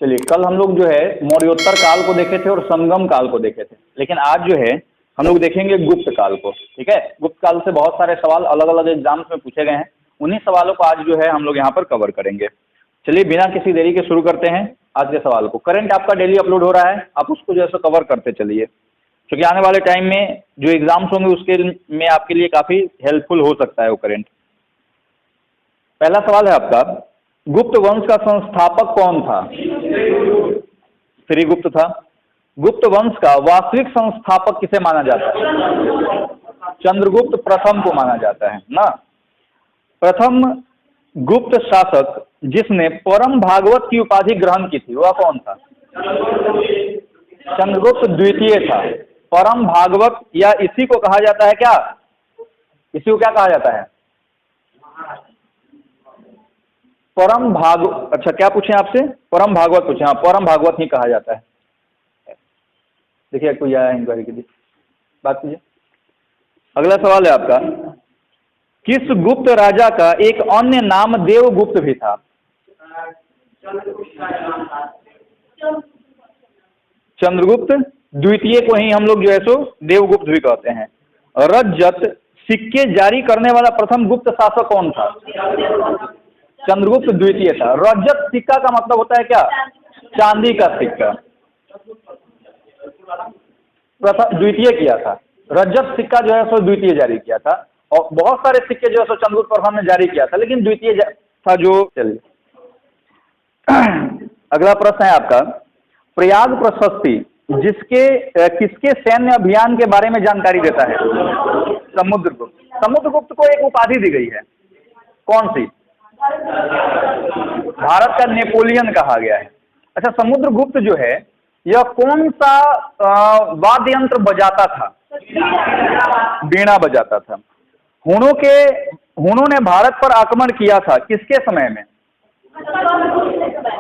चलिए, कल हम लोग जो है मौर्योत्तर काल को देखे थे और संगम काल को देखे थे, लेकिन आज जो है हम लोग देखेंगे गुप्त काल को। ठीक है, गुप्त काल से बहुत सारे सवाल अलग अलग एग्जाम्स में पूछे गए हैं, उन्हीं सवालों को आज जो है हम लोग यहाँ पर कवर करेंगे। चलिए, बिना किसी देरी के शुरू करते हैं आज के सवाल को। करंट आपका डेली अपलोड हो रहा है, आप उसको जैसे कवर करते चलिए, क्योंकि आने वाले टाइम में जो एग्जाम्स होंगे उसके में आपके लिए काफ़ी हेल्पफुल हो सकता है वो करंट। पहला सवाल है आपका, गुप्त वंश का संस्थापक कौन था? श्रीगुप्त था। गुप्त वंश का वास्तविक संस्थापक किसे माना जाता है? चंद्रगुप्त प्रथम को माना जाता है ना। प्रथम गुप्त शासक जिसने परम भागवत की उपाधि ग्रहण की थी वह कौन था? चंद्रगुप्त द्वितीय था। परम भागवत या इसी को कहा जाता है क्या? इसी को क्या कहा जाता है? परम भागवत। अच्छा, क्या पूछे आपसे? परम भागवत पूछे। हाँ, परम भागवत ही कहा जाता है। देखिए, कोई आया इंक्वायरी के लिए, बात कीजिए। अगला सवाल है आपका, किस गुप्त राजा का एक अन्य नाम देवगुप्त भी था? चंद्रगुप्त द्वितीय को ही हम लोग जो है सो देवगुप्त भी कहते हैं। रजत सिक्के जारी करने वाला प्रथम गुप्त शासक कौन था? चंद्रगुप्त द्वितीय था। रजत सिक्का का मतलब होता है क्या? चांदी का सिक्का। प्रथम द्वितीय किया था। रजत सिक्का जो है सो द्वितीय जारी किया था, और बहुत सारे सिक्के जो है सो चंद्रगुप्त प्रथम ने जारी किया था, लेकिन द्वितीय था जो। चलिए, अगला प्रश्न है आपका, प्रयाग प्रशस्ति किसके सैन्य अभियान के बारे में जानकारी देता है? समुद्रगुप्त। समुद्रगुप्त को एक उपाधि दी गई है, कौन सी? भारत का नेपोलियन कहा गया है। अच्छा, समुद्रगुप्त जो है यह कौन सा वाद्य यंत्र बजाता था? वीणा बजाता था। हुनों ने भारत पर आक्रमण किया था किसके समय में?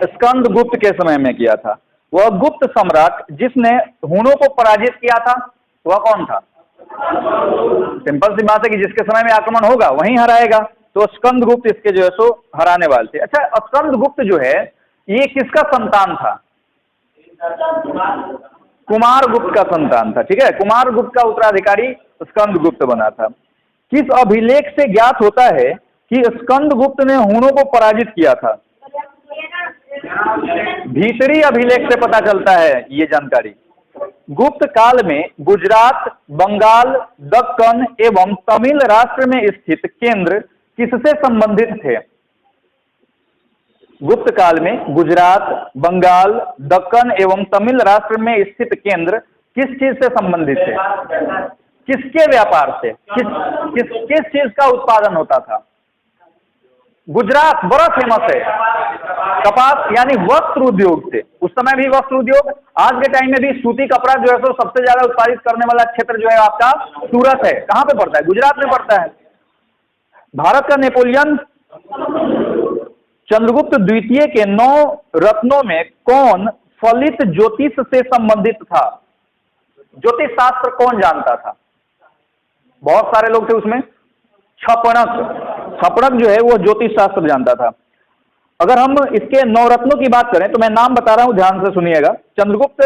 स्कंदगुप्त के समय में किया था। वह गुप्त सम्राट जिसने हुनों को पराजित किया था वह कौन था? सिंपल सी बात है कि जिसके समय में आक्रमण होगा वहीं हराएगा, तो स्कंदगुप्त इसके जो है सो हराने वाले थे। अच्छा, स्कंदगुप्त जो है ये किसका संतान था? कुमारगुप्त का संतान था। ठीक है, कुमारगुप्त का उत्तराधिकारी स्कंदगुप्त बना था। किस अभिलेख से ज्ञात होता है कि स्कंदगुप्त ने हुनों को पराजित किया था? भीतरी अभिलेख से पता चलता है ये जानकारी। गुप्त काल में गुजरात, बंगाल, दक्कन एवं तमिल राष्ट्र में स्थित केंद्र किससे संबंधित थे? गुप्त काल में गुजरात, बंगाल, दक्कन एवं तमिल राष्ट्र में स्थित केंद्र किस चीज से संबंधित थे? किसके व्यापार से? किस चीज का उत्पादन होता था? गुजरात बड़ा फेमस है, कपास यानी वस्त्र उद्योग से। उस समय भी वस्त्र उद्योग, आज के टाइम में भी सूती कपड़ा जो है सो सबसे ज्यादा उत्पादित करने वाला क्षेत्र जो है आपका सूरत है। कहाँ पे पड़ता है? गुजरात में पड़ता है। भारत का नेपोलियन चंद्रगुप्त द्वितीय के 9 रत्नों में कौन फलित ज्योतिष से संबंधित था? ज्योतिष शास्त्र कौन जानता था? बहुत सारे लोग थे उसमें। छपणक जो है वो ज्योतिष शास्त्र जानता था। अगर हम इसके 9 रत्नों की बात करें तो मैं नाम बता रहा हूं, ध्यान से सुनिएगा। चंद्रगुप्त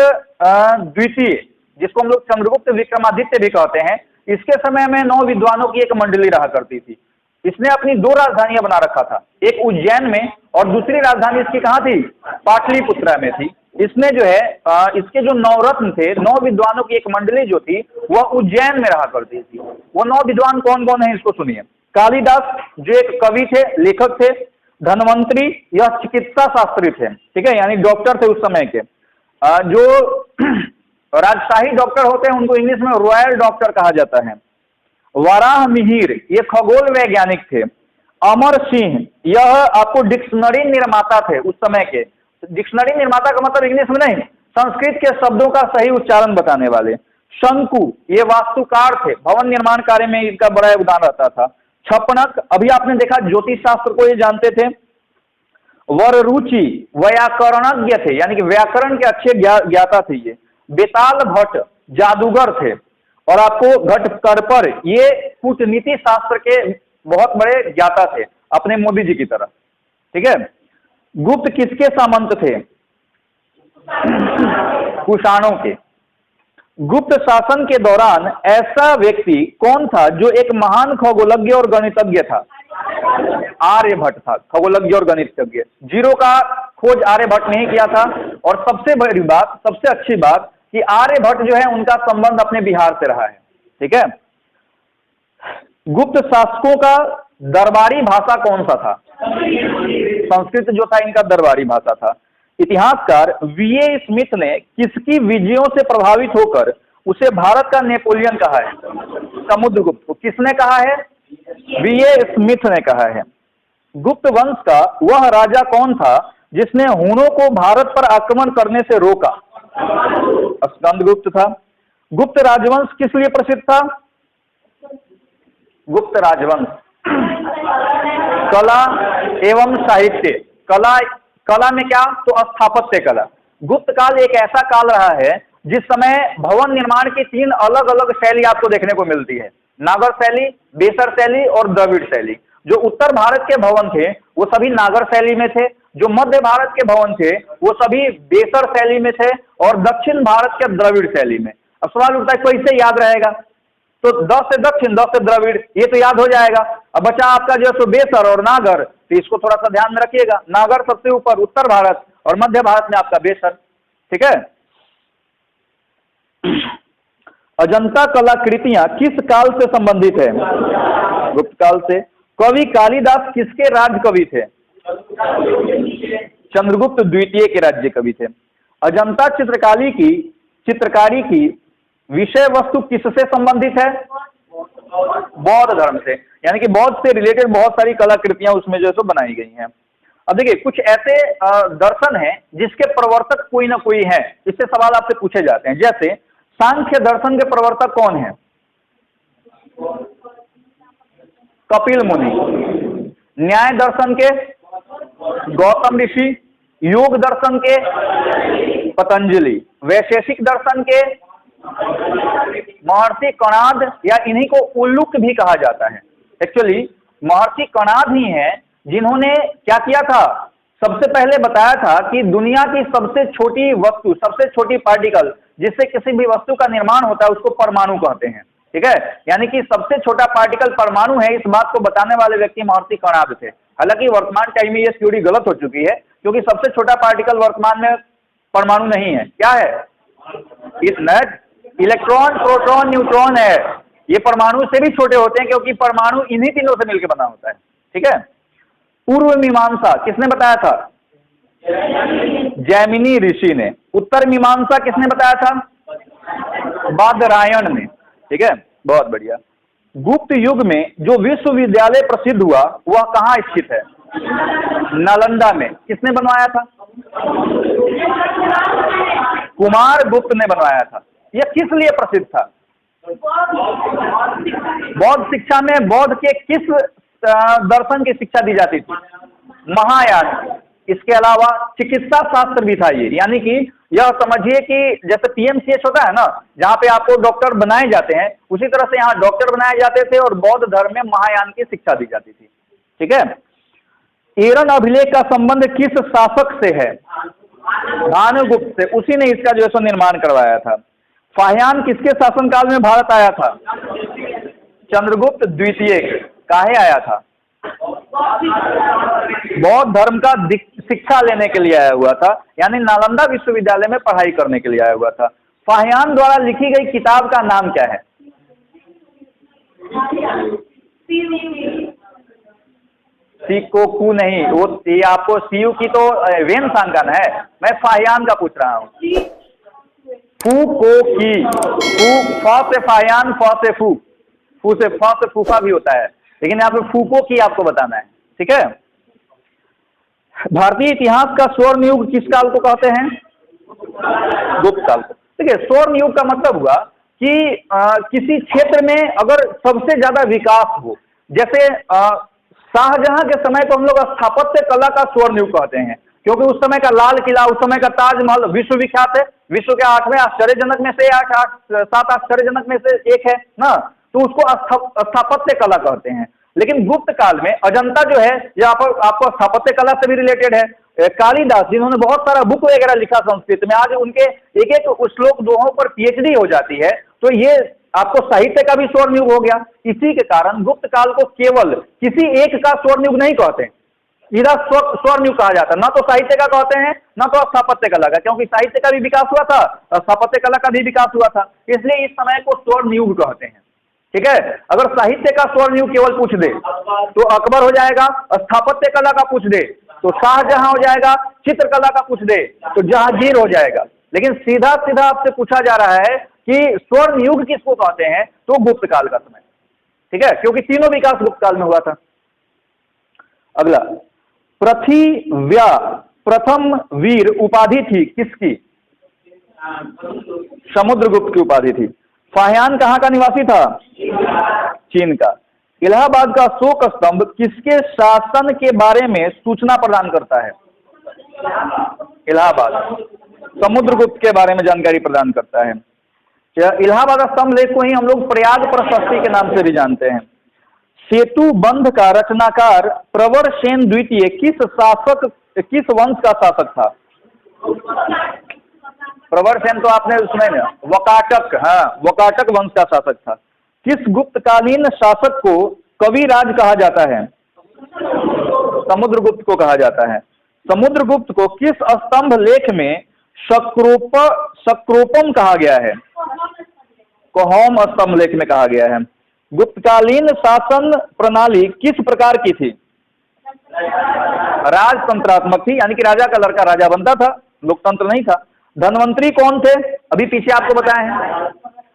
द्वितीय, जिसको हम लोग चंद्रगुप्त विक्रमादित्य भी कहते हैं, इसके समय में 9 विद्वानों की एक मंडली रहा करती थी। इसने अपनी 2 राजधानियां बना रखा था, एक उज्जैन में और दूसरी राजधानी इसकी कहाँ थी? पाटलिपुत्रा में थी। इसने जो है इसके जो 9 रत्न थे, 9 विद्वानों की एक मंडली जो थी वह उज्जैन में रहा करती थी। वो 9 विद्वान कौन कौन है इसको सुनिए। कालिदास जो एक कवि थे, लेखक थे। धन्वंतरी यह चिकित्सा शास्त्री थे, ठीक है, यानी डॉक्टर थे उस समय के। जो राजशाही डॉक्टर होते हैं उनको इंग्लिश में रॉयल डॉक्टर कहा जाता है। वराह मिहिर ये खगोल वैज्ञानिक थे। अमर सिंह यह आपको डिक्शनरी निर्माता थे उस समय के। डिक्शनरी निर्माता का मतलब इंग्लिश में नहीं, संस्कृत के शब्दों का सही उच्चारण बताने वाले। शंकु ये वास्तुकार थे, भवन निर्माण कार्य में इनका बड़ा योगदान रहता था। छपणक अभी आपने देखा ज्योतिष शास्त्र को ये जानते थे। वररुचि व्याकरणज्ञ थे, यानी कि व्याकरण के अच्छे ज्ञाता थे ये। बेताल भट्ट जादूगर थे, और आपको घटकरपर ये कूटनीति शास्त्र के बहुत बड़े ज्ञाता थे, अपने मोदी जी की तरह। ठीक है। गुप्त किसके सामंत थे? कुषाणों के। गुप्त शासन के दौरान ऐसा व्यक्ति कौन था जो एक महान खगोलज्ञ और गणितज्ञ था? आर्यभट्ट था, खगोलज्ञ और गणितज्ञ। जीरो का खोज आर्यभट्ट ने ही किया था। और सबसे बड़ी बात, सबसे अच्छी बात कि आर्यभट्ट जो है उनका संबंध अपने बिहार से रहा है। ठीक है। गुप्त शासकों का दरबारी भाषा कौन सा था? संस्कृत जो था इनका दरबारी भाषा था। इतिहासकार वीए स्मिथ ने किसकी विजयों से प्रभावित होकर उसे भारत का नेपोलियन कहा है? समुद्रगुप्त को। किसने कहा है? वीए स्मिथ ने कहा है। गुप्त वंश का वह राजा कौन था जिसने हूणों को भारत पर आक्रमण करने से रोका? स्कंदगुप्त था। गुप्त राजवंश किस लिए प्रसिद्ध था? गुप्त राजवंश कला एवं साहित्य। कला में क्या? तो स्थापत्य कला। गुप्त काल एक ऐसा काल रहा है जिस समय भवन निर्माण की 3 अलग अलग शैली आपको देखने को मिलती है। नागर शैली, बेसर शैली और द्रविड़ शैली। जो उत्तर भारत के भवन थे वो सभी नागर शैली में थे, जो मध्य भारत के भवन थे वो सभी बेसर शैली में थे, और दक्षिण भारत के द्रविड़ शैली में। अब सवाल उठता है कैसे याद रहेगा? तो 10 से दक्षिण, 10 से द्रविड़, ये तो याद हो जाएगा। अब बचा आपका जो है बेसर और नागर, तो इसको थोड़ा सा ध्यान में रखिएगा। नागर सबसे ऊपर उत्तर भारत और मध्य भारत में आपका बेसर। ठीक है। अजंता कलाकृतियां किस काल से संबंधित है? गुप्त काल से। कवि कालिदास किसके राज्य कवि थे? चंद्रगुप्त द्वितीय के राज्य कवि थे। अजंता चित्रकारी की विषय वस्तु किससे संबंधित है? बौद्ध धर्म से। यानी कि बौद्ध से रिलेटेड बहुत सारी कलाकृतियां उसमें जो है तो बनाई गई हैं। अब देखिए कुछ ऐसे दर्शन हैं जिसके प्रवर्तक कोई ना कोई है, इससे सवाल आपसे पूछे जाते हैं। जैसे सांख्य दर्शन के प्रवर्तक कौन है? कपिल मुनि। न्याय दर्शन के गौतम ऋषि। योग दर्शन के पतंजलि। वैशेषिक दर्शन के महर्षि कणाद, या इन्हीं को उल्लुक भी कहा जाता है। एक्चुअली महर्षि कणाद ही हैं जिन्होंने क्या किया था? सबसे पहले बताया था कि दुनिया की सबसे छोटी वस्तु, सबसे छोटी पार्टिकल जिससे किसी भी वस्तु का निर्माण होता है उसको परमाणु कहते हैं। ठीक है। यानी कि सबसे छोटा पार्टिकल परमाणु है, इस बात को बताने वाले व्यक्ति महर्षि कणाद थे। हालांकि वर्तमान टाइम में यह थ्योरी गलत हो चुकी है, क्योंकि सबसे छोटा पार्टिकल वर्तमान में परमाणु नहीं है। क्या है? इसमें इलेक्ट्रॉन, प्रोटॉन, न्यूट्रॉन है। ये परमाणु से भी छोटे होते हैं क्योंकि परमाणु इन्हीं तीनों से मिलकर बना होता है। ठीक है। पूर्व मीमांसा किसने बताया था? जैमिनी ऋषि ने। उत्तर मीमांसा किसने बताया था? बादरायण ने। ठीक है, बहुत बढ़िया। गुप्त युग में जो विश्वविद्यालय प्रसिद्ध हुआ वह कहाँ स्थित है? नालंदा में। किसने बनवाया था? कुमार गुप्त ने बनवाया था। यह किस लिए प्रसिद्ध था? बौद्ध शिक्षा में बौद्ध के किस दर्शन की शिक्षा दी जाती थी? महायान। इसके अलावा चिकित्सा शास्त्र भी था ये, यानी कि यह समझिए कि जैसे पीएमसीएच होता है ना, जहाँ पे आपको डॉक्टर बनाए जाते हैं, उसी तरह से यहाँ डॉक्टर बनाए जाते थे और बौद्ध धर्म में महायान की शिक्षा दी जाती थी। ठीक है। एरन अभिलेख का संबंध किस शासक से है? भानुगुप्त से। उसी ने इसका जो है निर्माण करवाया था। फाहियान किसके शासनकाल में भारत आया था? चंद्रगुप्त द्वितीय। काहे आया था? बौद्ध धर्म का शिक्षा लेने के लिए आया हुआ था, यानी नालंदा विश्वविद्यालय में पढ़ाई करने के लिए आया हुआ था। फाहियान द्वारा लिखी गई किताब का नाम क्या है? सीकोकू नहीं, वो ये आपको सीयू की तो वेन सांगन है, मैं फाहियान का पूछ रहा हूँ। फू की। फा से फाहियान, फा से फू, फू से फा से फूफा भी होता है, लेकिन यहाँ पे फूको की आपको बताना है। ठीक है। भारतीय इतिहास का स्वर्ण युग किस काल को कहते हैं? गुप्त काल को। ठीक है। स्वर्ण युग का मतलब हुआ कि किसी क्षेत्र में अगर सबसे ज्यादा विकास हो, जैसे शाहजहां के समय को हम लोग स्थापत्य कला का स्वर्ण युग कहते हैं, क्योंकि उस समय का लाल किला, उस समय का ताजमहल विश्वविख्यात है। विश्व के 8वें आश्चर्यजनक में से 7 आश्चर्यजनक में से एक है ना, तो उसको स्थापत्य कला कहते हैं। लेकिन गुप्त काल में अजंता जो है यह आपको स्थापत्य कला से भी रिलेटेड है। कालिदास जिन्होंने बहुत सारा बुक वगैरह लिखा संस्कृत में, आज उनके एक एक श्लोक दोहों पर पीएचडी हो जाती है। तो ये आपको साहित्य का भी स्वर्ण युग हो गया। इसी के कारण गुप्त काल को केवल किसी एक का स्वर्ण युग नहीं कहते, इधर स्वर्ण युग कहा जाता है। ना तो साहित्य का कहते हैं, ना तो स्थापत्य कला का, क्योंकि साहित्य का भी विकास हुआ था और स्थापत्य कला का भी विकास हुआ था, इसलिए इस समय को स्वर्ण युग कहते हैं। ठीक है, अगर साहित्य का स्वर्ण युग केवल पूछ दे तो अकबर हो जाएगा, स्थापत्य कला का पूछ दे तो शाहजहां हो जाएगा, चित्रकला का पूछ दे तो जहांगीर हो जाएगा। लेकिन सीधा सीधा आपसे पूछा जा रहा है कि स्वर्ण युग किसको कहते हैं, तो गुप्त काल का समय। ठीक है, क्योंकि तीनों विकास गुप्त काल में हुआ था। अगला, पृथ्व्या प्रथम वीर उपाधि थी किसकी? समुद्रगुप्त की उपाधि थी। फाह्यान कहाँ का निवासी था? चीन का। इलाहाबाद का अशोक स्तंभ किसके शासन के बारे में सूचना प्रदान करता है? इलाहाबाद समुद्रगुप्त के बारे में जानकारी प्रदान करता है। इलाहाबाद स्तंभ लेख को ही हम लोग प्रयाग प्रशस्ति के नाम से भी जानते हैं। सेतु बंध का रचनाकार प्रवर सेन द्वितीय किस वंश का शासक था? प्रवर सेन तो आपने उसमें वकाटक, हाँ, वकाटक वंश का शासक था। किस गुप्तकालीन शासक को कविराज कहा जाता है? समुद्रगुप्त को कहा जाता है। समुद्रगुप्त को किस स्तंभ लेख में सक्रोपम कहा गया है? कोहोम स्तंभ लेख में कहा गया है। गुप्तकालीन शासन प्रणाली किस प्रकार की थी? राजतंत्रात्मक थी, यानी कि राजा का लड़का राजा बनता था, लोकतंत्र नहीं था। धनवंतरी कौन थे? अभी पीछे आपको बताए हैं,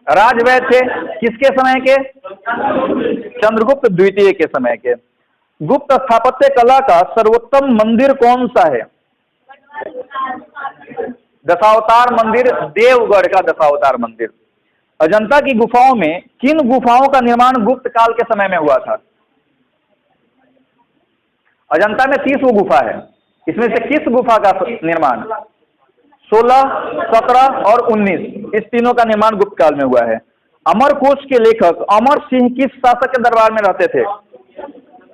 राजवैद्य थे। किसके समय के? चंद्रगुप्त द्वितीय के समय के। गुप्त स्थापत्य कला का सर्वोत्तम मंदिर कौन सा है? दशावतार मंदिर, देवगढ़ का दशावतार मंदिर। अजंता की गुफाओं में किन गुफाओं का निर्माण गुप्त काल के समय में हुआ था? अजंता में 30 गुफा है, इसमें से किस गुफा का निर्माण? 16, 17 और 19, इस तीनों का निर्माण गुप्त काल में हुआ है। अमरकोश के लेखक अमर सिंह किस शासक के दरबार में रहते थे?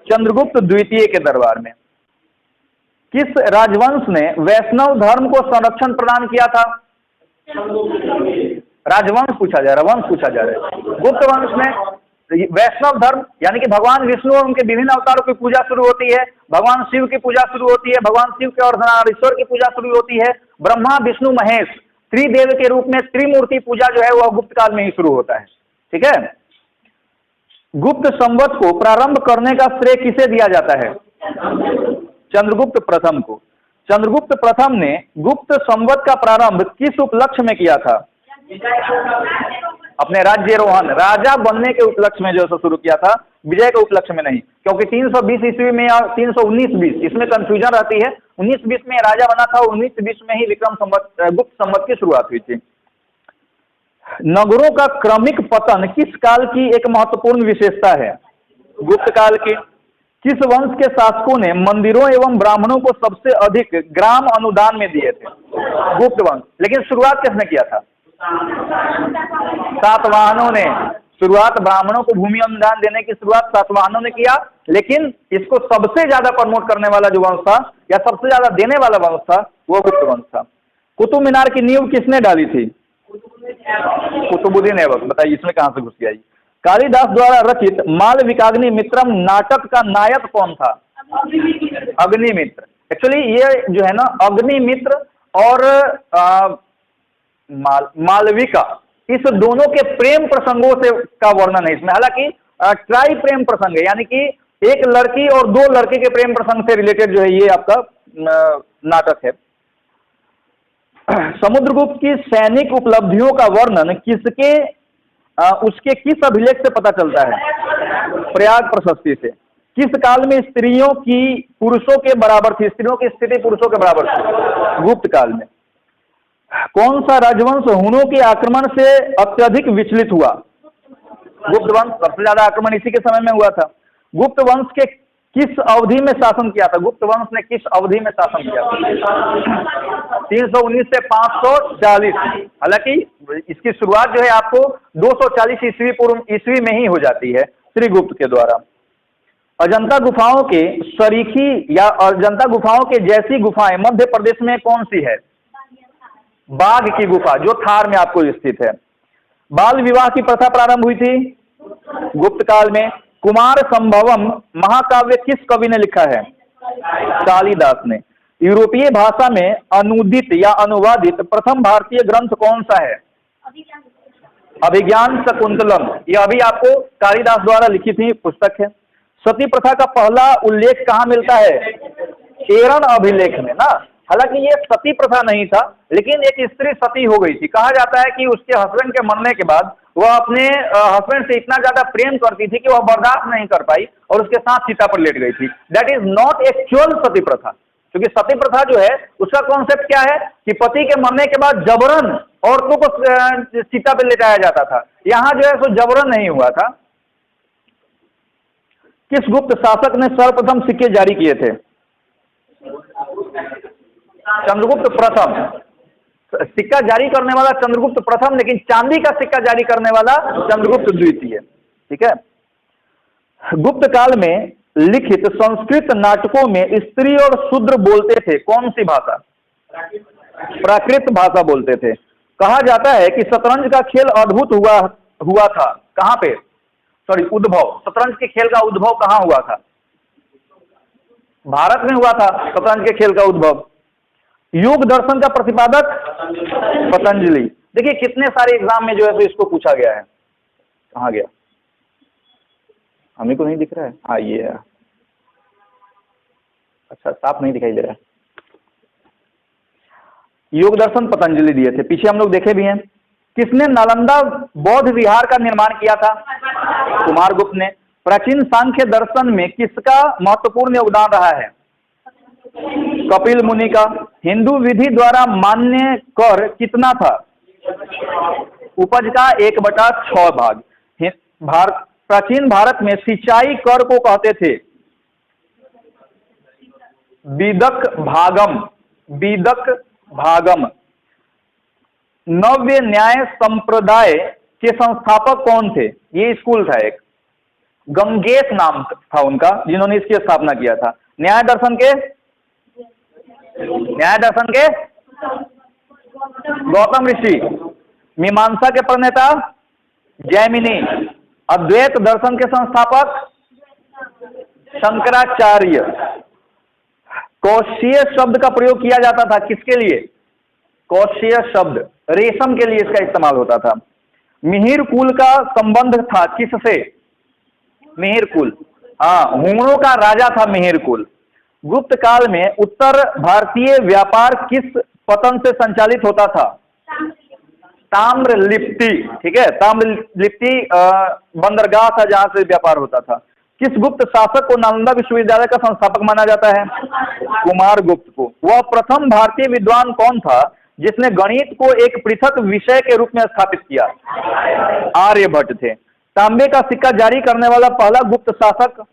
चंद्रगुप्त द्वितीय के दरबार में। किस राजवंश ने वैष्णव धर्म को संरक्षण प्रदान किया था? राजवंश पूछा जा रहा है, वंश पूछा जा रहा है। गुप्त वंश में वैष्णव धर्म, यानी कि भगवान विष्णु और उनके विभिन्न अवतारों की पूजा शुरू होती है, भगवान शिव की पूजा शुरू होती है, भगवान शिव के अर्धनारीश्वर की पूजा शुरू होती है, ब्रह्मा विष्णु महेश त्रिदेव के रूप में त्रिमूर्ति पूजा जो है वह गुप्त काल में ही शुरू होता है। ठीक है, गुप्त संवत को प्रारंभ करने का श्रेय किसे दिया जाता है? चंद्रगुप्त प्रथम को। चंद्रगुप्त प्रथम ने गुप्त संवत का प्रारंभ किस उपलक्ष्य में किया था? अपने राज्यरोहण, राजा बनने के उपलक्ष्य में जो शुरू किया था, विजय के उपलक्ष्य में नहीं, क्योंकि 320 ईस्वी में या 319-20 इसमें कंफ्यूजन रहती है। 19-20 में राजा बना था, 19-20 में ही विक्रम संवत, गुप्त संवत की शुरुआत हुई थी। नगरों का क्रमिक पतन किस काल की एक महत्वपूर्ण विशेषता है? गुप्त काल की। किस वंश के शासकों ने मंदिरों एवं ब्राह्मणों को सबसे अधिक ग्राम अनुदान में दिए थे? गुप्त वंश। लेकिन शुरुआत किसने किया था? सातवाहनों ने। शुरुआत ब्राह्मणों को भूमि अनुदान देने की शुरुआत सातवाहनों ने किया, लेकिन इसको सबसे ज्यादा प्रमोट करने वाला जो वंश था या सबसे ज्यादा देने वाला वंश था वो गुप्त वंश था। कुतुब मीनार की नींव किसने डाली थी? कुतुबुद्दीन ऐबक। बताइए इसमें कहां से घुस आई? कालिदास द्वारा रचित मालविकाग्नि मित्रम नाटक का नायक कौन था? अग्निमित्र। एक्चुअली ये जो है ना, अग्निमित्र और मालविका, इस दोनों के प्रेम प्रसंगों से का वर्णन है इसमें। हालांकि ट्राई प्रेम प्रसंग है, यानी कि एक लड़की और 2 लड़के के प्रेम प्रसंग से रिलेटेड जो है ये आपका नाटक है। समुद्रगुप्त की सैनिक उपलब्धियों का वर्णन किसके उसके किस अभिलेख से पता चलता है? प्रयाग प्रशस्ति से। किस काल में स्त्रियों की पुरुषों के बराबर थी? स्त्रियों की स्थिति पुरुषों के बराबर थी? गुप्त काल में। कौन सा राजवंश हुनों के आक्रमण से अत्यधिक विचलित हुआ? गुप्त वंश। सबसे ज्यादा आक्रमण इसी के समय में हुआ था। गुप्त वंश के किस अवधि में शासन किया था? गुप्त वंश ने किस अवधि में शासन किया था? 319 से 540। हालांकि इसकी शुरुआत जो है आपको 240 ईस्वी पूर्व ईस्वी में ही हो जाती है श्री गुप्त के द्वारा। अजंता गुफाओं के सरीखी या अजंता गुफाओं के जैसी गुफाएं मध्य प्रदेश में कौन सी है? बाघ की गुफा, जो थार में आपको स्थित है। बाल विवाह की प्रथा प्रारंभ हुई थी गुप्त काल में। कुमार संभवम महाकाव्य किस कवि ने लिखा है? कालिदास ने। यूरोपीय भाषा में अनुदित या अनुवादित प्रथम भारतीय ग्रंथ कौन सा है? अभिज्ञान शकुंतलम। यह अभी आपको कालिदास द्वारा लिखित ही पुस्तक है। सती प्रथा का पहला उल्लेख कहाँ मिलता है? एरन अभिलेख में ना। हालांकि ये सती प्रथा नहीं था, लेकिन एक स्त्री सती हो गई थी। कहा जाता है कि उसके हस्बैंड के मरने के बाद वह अपने हस्बैंड से इतना ज्यादा प्रेम करती थी कि वह बर्दाश्त नहीं कर पाई और उसके साथ चिता पर लेट गई थी। दैट इज नॉट एक्चुअल सती प्रथा। क्योंकि सती प्रथा जो है उसका कॉन्सेप्ट क्या है कि पति के मरने के बाद जबरन औरतों को चिता पर लेटाया जाता था। यहाँ जो है सो जबरन नहीं हुआ था। किस गुप्त शासक ने सर्वप्रथम सिक्के जारी किए थे? चंद्रगुप्त प्रथम। सिक्का जारी करने वाला चंद्रगुप्त प्रथम, लेकिन चांदी का सिक्का जारी करने वाला चंद्रगुप्त द्वितीय। ठीक है। गुप्त काल में लिखित संस्कृत नाटकों में स्त्री और शूद्र बोलते थे कौन सी भाषा? प्राकृत भाषा बोलते थे। कहा जाता है कि शतरंज का खेल अद्भुत हुआ था। कहां पे? उद्भव। शतरंज के खेल का उद्भव कहां हुआ था? भारत में हुआ था शतरंज के खेल का उद्भव। योग दर्शन का प्रतिपादक पतंजलि। देखिए कितने सारे एग्जाम में जो है तो इसको पूछा गया है। कहां गया? हमें को नहीं दिख रहा है। हाँ ये है। अच्छा साफ नहीं दिखाई दे रहा है। योग दर्शन पतंजलि दिए थे, पीछे हम लोग देखे भी हैं। किसने नालंदा बौद्ध विहार का निर्माण किया था? कुमारगुप्त ने। प्राचीन सांख्य दर्शन में किसका महत्वपूर्ण योगदान रहा है? कपिल मुनि का। हिंदू विधि द्वारा मान्य कर कितना था? उपज का 1/6 भाग। प्राचीन भारत में सिंचाई कर को कहते थे बीदक भागम। बीदक भागम। नव्य न्याय संप्रदाय के संस्थापक कौन थे? ये स्कूल था एक, गंगेश नाम था उनका, जिन्होंने इसकी स्थापना किया था। न्याय दर्शन के गौतम ऋषि। मीमांसा के प्रणेता जैमिनी। अद्वैत दर्शन के संस्थापक शंकराचार्य। कौशेय शब्द का प्रयोग किया जाता था किसके लिए? कौशेय शब्द रेशम के लिए इसका इस्तेमाल होता था। मिहिर कुल का संबंध था किससे? मिहिर कुल, हाँ, हुमड़ों का राजा था मिहिर कुल। गुप्त काल में उत्तर भारतीय व्यापार किस पतन से संचालित होता था? ताम्रलिप्ति। ठीक है, ताम्रलिप्ति बंदरगाह था जहां से व्यापार होता था। किस गुप्त शासक को नालंदा विश्वविद्यालय का संस्थापक माना जाता है? कुमारगुप्त को। वह प्रथम भारतीय विद्वान कौन था जिसने गणित को एक पृथक विषय के रूप में स्थापित किया? आर्यभट्ट थे। तांबे का सिक्का जारी करने वाला पहला गुप्त शासक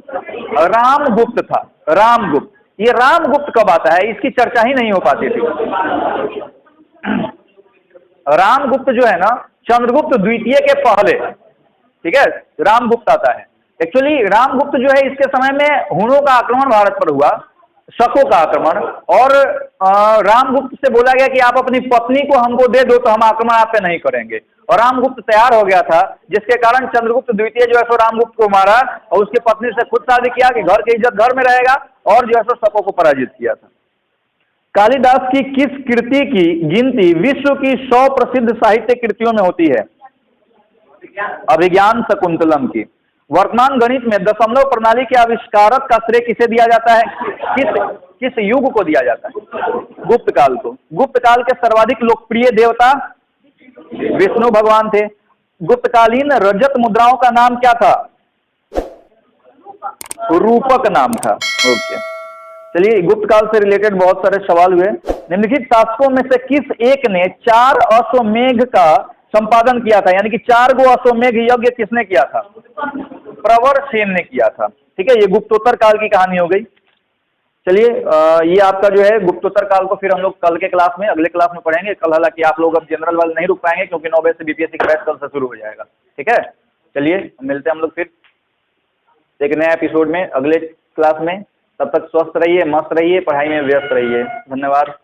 रामगुप्त था। रामगुप्त। ये रामगुप्त कब आता है? इसकी चर्चा ही नहीं हो पाती थी। रामगुप्त जो है ना चंद्रगुप्त द्वितीय के पहले, ठीक है, रामगुप्त आता है। एक्चुअली रामगुप्त जो है इसके समय में हुणों का आक्रमण भारत पर हुआ, शकों का आक्रमण, और रामगुप्त से बोला गया कि आप अपनी पत्नी को हमको दे दो तो हम आक्रमण आप पे नहीं करेंगे। और रामगुप्त तैयार हो गया था, जिसके कारण चंद्रगुप्त द्वितीय जो है सो रामगुप्त को मारा और उसकी पत्नी से खुद शादी किया कि घर की इज्जत घर में रहेगा, और जो है सो शकों को पराजित किया था। कालिदास की किस कृति की गिनती विश्व की 100 प्रसिद्ध साहित्य कृतियों में होती है? अभिज्ञान शकुंतलम की। वर्तमान गणित में दशमलव प्रणाली के आविष्कारक का श्रेय किसे दिया जाता है? किस युग को दिया जाता है? गुप्त काल को। गुप्त काल के सर्वाधिक लोकप्रिय देवता विष्णु भगवान थे। गुप्तकालीन रजत मुद्राओं का नाम क्या था? रूपक नाम था। ओके, चलिए, गुप्त काल से रिलेटेड बहुत सारे सवाल हुए। निम्नलिखित शासकों में से किस एक ने 4 अश्वमेध का संपादन किया था? यानी कि 4 गो अश्वमेध यज्ञ किसने किया था? प्रवर सेन ने किया था। ठीक है, ये गुप्तोत्तर काल की कहानी हो गई। चलिए, ये आपका जो है गुप्तोत्तर काल को फिर हम लोग कल के क्लास में, अगले क्लास में पढ़ेंगे। कल हालांकि आप लोग अब जनरल वाले नहीं रुक पाएंगे क्योंकि 9 बजे से बीपीएससी का बैच कल से शुरू हो जाएगा। ठीक है, चलिए मिलते हैं हम लोग फिर। एक नया एपिसोड में अगले क्लास में। तब तक स्वस्थ रहिए, मस्त रहिए, पढ़ाई में व्यस्त रहिए। धन्यवाद।